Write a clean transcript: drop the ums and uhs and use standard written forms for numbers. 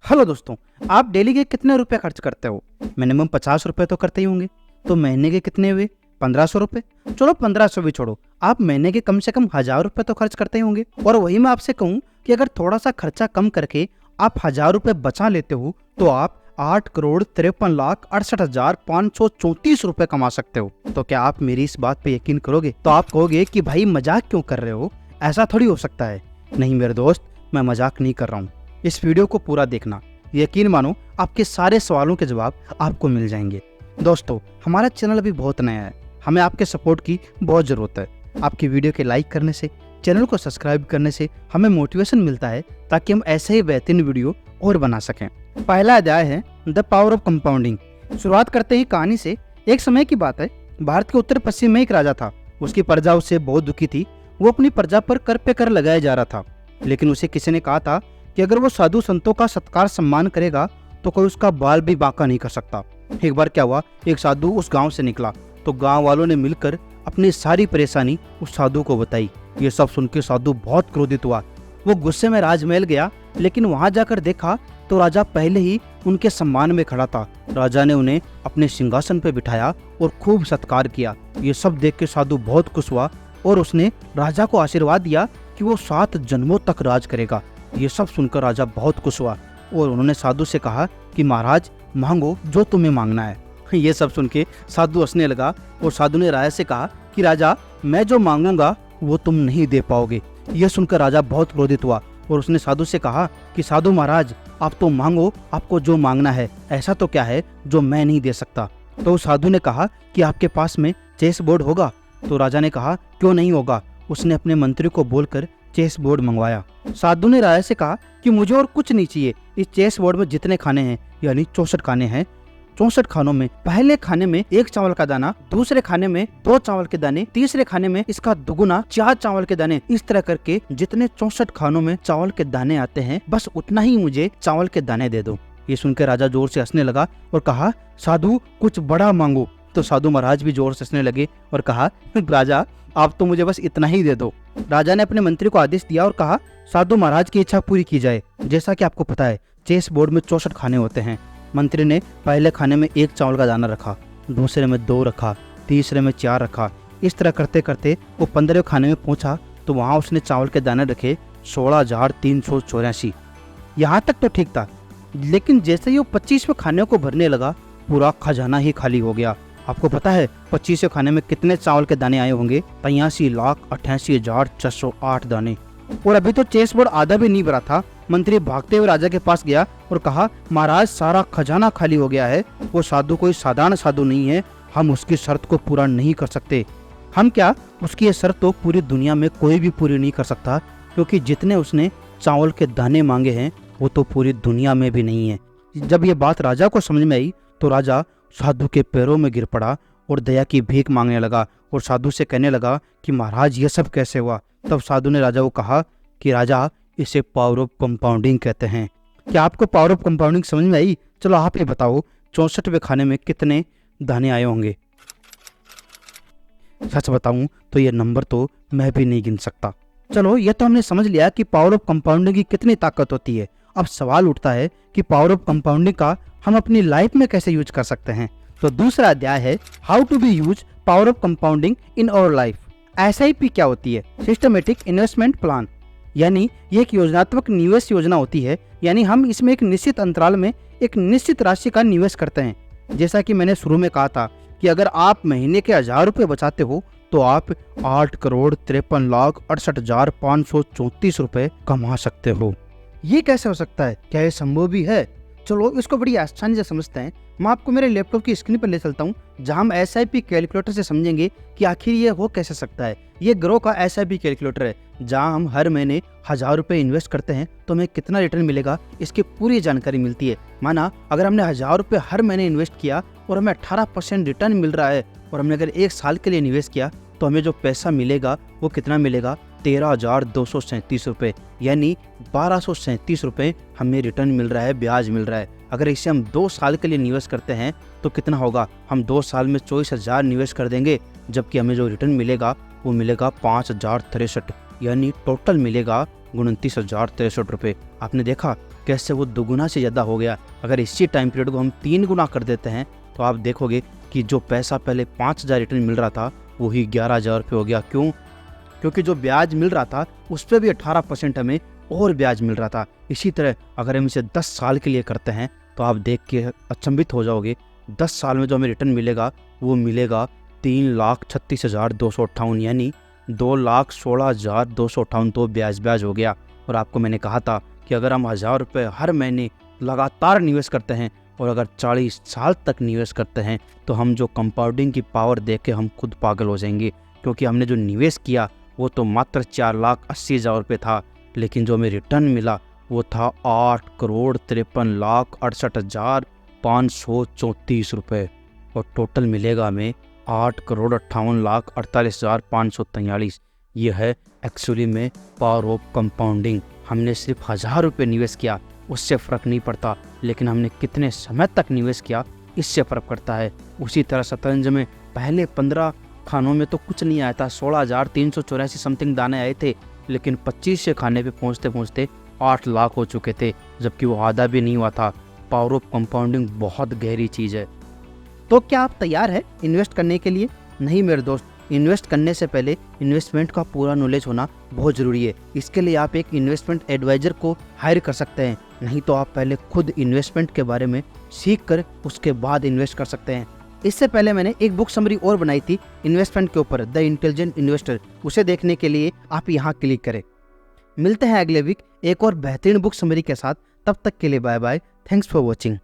Hello दोस्तों, आप daily के कितने रुपए खर्च करते हो? मिनिमम 50 रुपए तो करते ही होंगे। तो महीने के कितने हुए? 1500 रुपए। चलो 1500 भी छोड़ो, आप महीने के कम से कम 1000 रुपए तो खर्च करते ही होंगे। और वही मैं आपसे कहूँ कि अगर थोड़ा सा खर्चा कम करके आप 1000 रुपए बचा लेते हो तो आप 8,53,68,534 रुपए कमा सकते हो। तो क्या आप मेरी इस बात पे यकीन करोगे? तो आप कहोगे कि भाई मजाक क्यों कर रहे हो, ऐसा थोड़ी हो सकता है। नहीं मेरे दोस्त, मैं मजाक नहीं कर रहा हूँ। इस वीडियो को पूरा देखना, यकीन मानो आपके सारे सवालों के जवाब आपको मिल जाएंगे। दोस्तों, हमारा चैनल अभी बहुत नया है, हमें आपके सपोर्ट की बहुत ज़रूरत है। आपकी वीडियो के लाइक करने से, चैनल को सब्सक्राइब करने से हमें मोटिवेशन मिलता है ताकि हम ऐसे ही बेहतरीन वीडियो और बना सकें। पहला अध्याय है द पावर ऑफ कंपाउंडिंग। शुरुआत करते ही कहानी से। एक समय की बात है, भारत के उत्तर पश्चिम में एक राजा था। उसकी प्रजा उससे बहुत दुखी थी। वो अपनी प्रजा पर कर पे कर लगाया जा रहा था, लेकिन उसे किसी ने कहा था कि अगर वो साधु संतों का सत्कार सम्मान करेगा तो कोई उसका बाल भी बांका नहीं कर सकता। एक बार क्या हुआ, एक साधु उस गांव से निकला तो गांव वालों ने मिलकर अपनी सारी परेशानी उस साधु को बताई। ये सब सुनकर साधु बहुत क्रोधित हुआ। वो गुस्से में राजमहल गया, लेकिन वहां जाकर देखा तो राजा पहले ही उनके सम्मान में खड़ा था। राजा ने उन्हें अपने सिंहासन पर बिठाया और खूब सत्कार किया। ये सब देख के साधु बहुत खुश हुआ और उसने राजा को आशीर्वाद दिया कि वो 7 जन्मों तक राज करेगा। ये सब सुनकर राजा बहुत खुश हुआ और उन्होंने साधु से कहा कि महाराज, मांगो जो तुम्हें मांगना है। ये सब सुन के साधु हंसने लगा और साधु ने राजा से कहा कि राजा, मैं जो मांगूंगा वो तुम नहीं दे पाओगे। यह सुनकर राजा बहुत क्रोधित हुआ और उसने साधु से कहा कि साधु महाराज, आप तो मांगो, आपको जो मांगना है। ऐसा तो क्या है जो मैं नहीं दे सकता? तो साधु ने कहा कि आपके पास में चेस बोर्ड होगा? तो राजा ने कहा क्यों नहीं होगा। उसने अपने मंत्री को बोलकर चेस बोर्ड मंगवाया। साधु ने राजा से कहा कि मुझे और कुछ नहीं चाहिए। इस चेस बोर्ड में जितने खाने हैं, यानी 64 खाने हैं, 64 खानों में पहले खाने में 1 चावल का दाना, दूसरे खाने में 2 चावल के दाने, तीसरे खाने में इसका दुगुना 4 चावल के दाने। इस तरह करके जितने 64 खानों में चावल के दाने आते हैं, बस उतना ही मुझे चावल के दाने दे दो। ये सुनकर राजा जोर से हंसने लगा और कहा, साधु कुछ बड़ा मांगो। तो साधु महाराज भी जोर से हंसने लगे और कहा, राजा आप तो मुझे बस इतना ही दे दो। राजा ने अपने मंत्री को आदेश दिया और कहा, साधु महाराज की इच्छा पूरी की जाए। जैसा कि आपको पता है, चेस बोर्ड में 64 खाने होते हैं। मंत्री ने पहले खाने में 1 चावल का दाना रखा, दूसरे में 2 रखा, तीसरे में 4 रखा। इस तरह करते करते वो 15वें खाने में पहुंचा तो वहां उसने चावल के दाने रखे 16,384। यहाँ तक तो ठीक था, लेकिन जैसे ही वो 25वें खाने को भरने लगा, पूरा खजाना ही खाली हो गया। आपको पता है 25वें खाने में कितने चावल के दाने आए होंगे? 85,88,608 दाने। और अभी तो चेस बोर्ड आधा भी नहीं भरा था। मंत्री भागते हुए राजा के पास गया और कहा, महाराज सारा खजाना खाली हो गया है। वो साधु कोई साधारण साधु नहीं है, हम उसकी शर्त को पूरा नहीं कर सकते। हम क्या, उसकी ये शर्त तो पूरी दुनिया में कोई भी पूरी नहीं कर सकता, क्योंकि जितने उसने चावल के दाने मांगे हैं वो तो पूरी दुनिया में भी नहीं है। जब ये बात राजा को समझ में आई तो राजा साधु के पैरों में गिर पड़ा और दया की भीख मांगने लगा और साधु से कहने लगा कि महाराज ये सब कैसे हुआ? तब साधु ने राजा को कहा कि राजा, इसे पावर ऑफ कंपाउंडिंग कहते हैं। क्या आपको पावर ऑफ कंपाउंडिंग समझ में आई? चलो आप ये बताओ, 64वें खाने में कितने दाने आए होंगे? सच बताऊं तो ये नंबर तो मैं भी नहीं गिन सकता। चलो ये तो हमने समझ लिया कि पावर ऑफ कंपाउंडिंग की कितनी ताकत होती है। अब सवाल उठता है कि पावर ऑफ कंपाउंडिंग का हम अपनी लाइफ में कैसे यूज कर सकते हैं। तो दूसरा अध्याय है how to be use power of compounding in our life. SIP क्या होती है? सिस्टमेटिक इन्वेस्टमेंट प्लान, यानी ये एक योजनात्मक निवेश योजना होती है। यानी हम इसमें एक निश्चित अंतराल में एक निश्चित राशि का निवेश करते हैं। जैसा कि मैंने शुरू में कहा था कि अगर आप महीने के 1000 रुपये बचाते हो तो आप 8,53,68,534 रुपए कमा सकते हो। ये कैसे हो सकता है? क्या ये संभव भी है? चलो इसको बड़ी आसानी से समझते हैं। मैं आपको मेरे लैपटॉप की स्क्रीन पर ले चलता हूँ, जहाँ हम SIP कैलकुलेटर से समझेंगे कि आखिर ये हो कैसे सकता है। ये ग्रो का SIP कैलकुलेटर है, जहाँ हम हर महीने 1000 रुपये इन्वेस्ट करते हैं तो हमें कितना रिटर्न मिलेगा, इसकी पूरी जानकारी मिलती है। माना अगर हमने 1000 रुपये हर महीने इन्वेस्ट किया और हमें 18% रिटर्न मिल रहा है, और हमने अगर 1 साल के लिए निवेश किया तो हमें जो पैसा मिलेगा वो कितना मिलेगा? 13,237 रुपये, यानी 1237 रुपये हमें रिटर्न मिल रहा है, ब्याज मिल रहा है। अगर इसे हम 2 साल के लिए निवेश करते हैं तो कितना होगा? हम 2 साल में 24,000 निवेश कर देंगे, जबकि हमें जो रिटर्न मिलेगा वो मिलेगा 5,063, यानी टोटल मिलेगा 29,063 रुपये। आपने देखा कैसे वो दुगुना से ज़्यादा हो गया। अगर इसी टाइम पीरियड को हम 3 गुना कर देते हैं तो आप देखोगे कि जो पैसा पहले 5,000 रिटर्न मिल रहा था वही 11,000 रुपये हो गया। क्यों? क्योंकि जो ब्याज मिल रहा था उस पर भी 18% हमें और ब्याज मिल रहा था। इसी तरह अगर हम इसे 10 साल के लिए करते हैं तो आप देख के अचंभित हो जाओगे। 10 साल में जो हमें रिटर्न मिलेगा वो मिलेगा 3,36,258, यानी 2,16,258 तो ब्याज हो गया। और आपको मैंने कहा था कि अगर हम 1,000 रुपये हर महीने लगातार निवेश करते हैं और अगर 40 साल तक निवेश करते हैं तो हम जो कंपाउंडिंग की पावर देख के हम खुद पागल हो जाएंगे। क्योंकि हमने जो निवेश किया वो तो मात्र 4,80,000 रुपये था, लेकिन जो हमें रिटर्न मिला वो था 8,53,68,534 रुपये। और टोटल मिलेगा हमें 8,58,48,543। ये है एक्चुअली में पावर ऑफ कंपाउंडिंग। हमने सिर्फ 1,000 रुपये निवेश किया उससे फ़र्क नहीं पड़ता, लेकिन हमने कितने समय तक निवेश किया इससे फ़र्क पड़ता है। उसी तरह शतरंज में पहले 15 खानों में तो कुछ नहीं आया था, 16,384 समथिंग दाने आए थे, लेकिन 25 खाने पे पहुँचते पहुँचते 8 लाख हो चुके थे, जबकि वो आधा भी नहीं हुआ था। पावर ऑफ कंपाउंडिंग बहुत गहरी चीज़ है। तो क्या आप तैयार हैं इन्वेस्ट करने के लिए? नहीं मेरे दोस्त, इन्वेस्ट करने से पहले इन्वेस्टमेंट का पूरा नॉलेज होना बहुत ज़रूरी है। इसके लिए आप एक इन्वेस्टमेंट एडवाइज़र को हायर कर सकते हैं, नहीं तो आप पहले खुद इन्वेस्टमेंट के बारे में सीख कर उसके बाद इन्वेस्ट कर सकते हैं। इससे पहले मैंने एक बुक समरी और बनाई थी इन्वेस्टमेंट के ऊपर, द इंटेलिजेंट इन्वेस्टर। उसे देखने के लिए आप यहाँ क्लिक करें। मिलते हैं अगले वीक एक और बेहतरीन बुक समरी के साथ। तब तक के लिए bye bye. Thanks for watching.